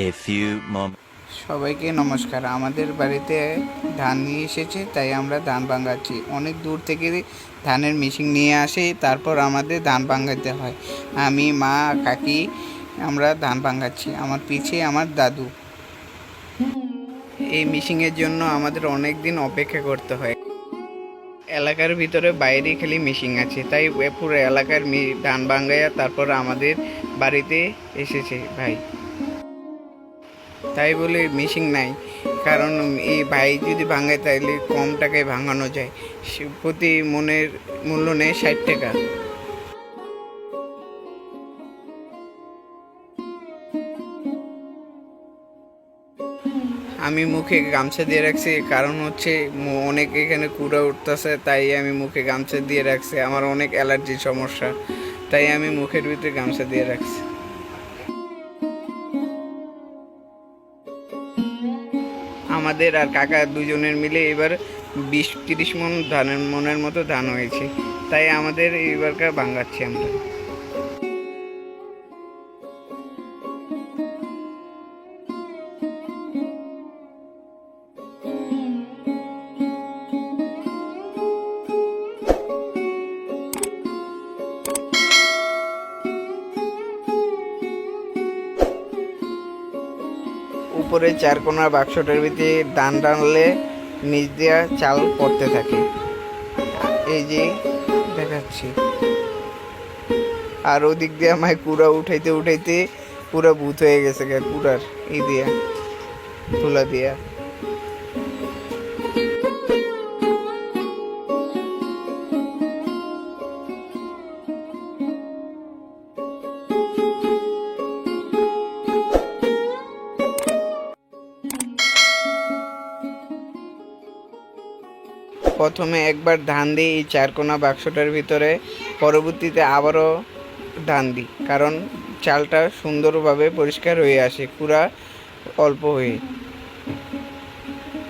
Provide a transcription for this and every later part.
A few moments. সবাইকে নমস্কার। আমাদের বাড়িতে ধান নিয়ে এসেছে, তাই আমরা ধান ভাঙাচ্ছি। অনেক দূর থেকে ধানের মেশিন নিয়ে আসে, তারপর আমাদের ধান ভাঙাতে হয়। আমি, মা, কাকি আমরা ধান ভাঙাচ্ছি। আমার পিছে আমার দাদু। এই মেশিনের জন্য আমাদের অনেক দিন অপেক্ষা করতে হয়। এলাকার ভিতরে বাইরে খালি মেশিন আছে, তাই পুরো এলাকার ধান ভাঙাইয়া তারপর আমাদের বাড়িতে এসেছে ভাই। তাই বলে মেশিন নাই, কারণ এই ভাই যদি ভাঙায় তাইলে কম টাকায় ভাঙানো যায়। প্রতি মনের মূল্য নেয় 60 টাকা। আমি মুখে গামছা দিয়ে রাখছি, কারণ হচ্ছে অনেক এখানে কুড়া উঠতেছে, তাই আমি মুখে গামছা দিয়ে রাখছি। আমার অনেক অ্যালার্জির সমস্যা, তাই আমি মুখের ভিতরে গামছা দিয়ে রাখছি। আমাদের আর কাকা দুজনের মিলে এবার 20-30 মনের মতো ধান হয়েছে, তাই আমাদের এইবারকার ভাঙাচ্ছি আমরা। উপরে চারকোনা বাক্সটার ভিতরে ধান টানলে নিচ দিয়া চাল পড়তে থাকে, এই যে দেখাচ্ছি। আর ওদিক দিয়ে আমায় কুড়া উঠাইতে উঠাইতে পুরা ভূত হয়ে গেছে কুড়ার এই দিয়া তুলা দিয়া। প্রথমে একবার ধান দিই এই চারকোনা বাক্সটার ভিতরে, পরবর্তীতে আবারও ধান দিই, কারণ চালটা সুন্দরভাবে পরিষ্কার হয়ে আসে কুড়া অল্প হয়ে।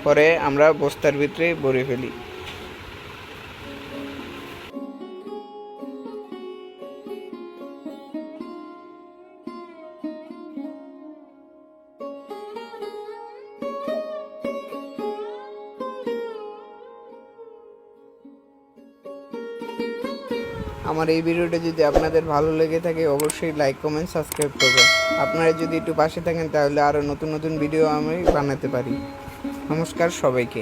পরে আমরা বস্তার ভিতরে ভরে ফেলি। আমার এই ভিডিওটা যদি আপনাদের ভালো লেগে থাকে, অবশ্যই লাইক, কমেন্ট, সাবস্ক্রাইব করবেন। আপনারা যদি একটু পাশে থাকেন তাহলে আরও নতুন নতুন ভিডিও আমি বানাতে পারি। নমস্কার সবাইকে।